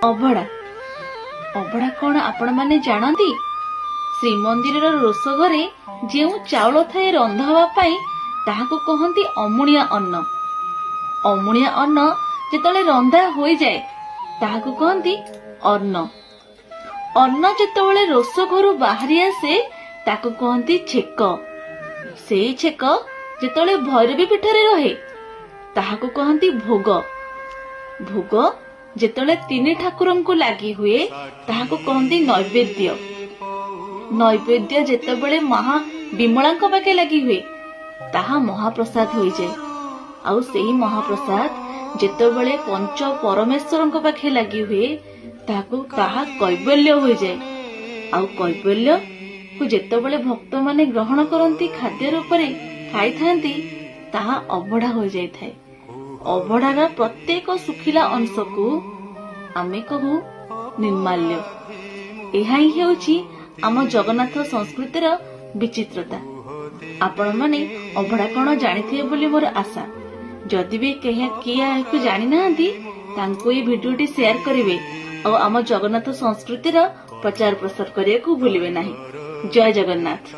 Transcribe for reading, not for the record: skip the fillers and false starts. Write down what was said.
अभड़ा अभड़ा कौन आपण माने जानती? श्रीमंदिर रोष घरे जो चाउल थाए रंधा ताहाको कहती अमुणिया अन्न। अमुणिया अन्न जेतले रंधा हो जाए ताहाको कहती अन्न। अन्न जेतले रोष घर बाहरी आसे ताको कहती छेक। से छेक जेतले भैरवी पीठरे रहे ताहाको कहती भोग। भोग जेतले तीन ठाकुरन को लागी हुए ताहाको कहती नैवेद्य। नैवेद्य जेतेबेले महा विमलांक पाके लागी हुए ताहा महाप्रसाद हो जाए। आउ सेही महाप्रसाद जेतेबेले पंच परमेश्वरन को पाके लागी हुए ताहा कैवल्य हो जाए। आउ कैवल्य को जेतेबेले भक्त माने ग्रहण करती खाद्य रूप में खाई थांती ताहा अभड़ा हो जाए थाए। अभड़ार प्रत्येक सुखिला अंश को आमे कहू निर्माल्य। यह ही हेउची आम जगन्नाथ संस्कृतिर विचित्रता। आपण माने अभड़ा कौन जानिथिबे बोली मोर आशा। जदि भी किए जानी नांती तांको ये भिडियोटी शेयर करिवे और आम जगन्नाथ संस्कृतिर प्रचार प्रसार करिया को भूलिबे नाही। जय जगन्नाथ।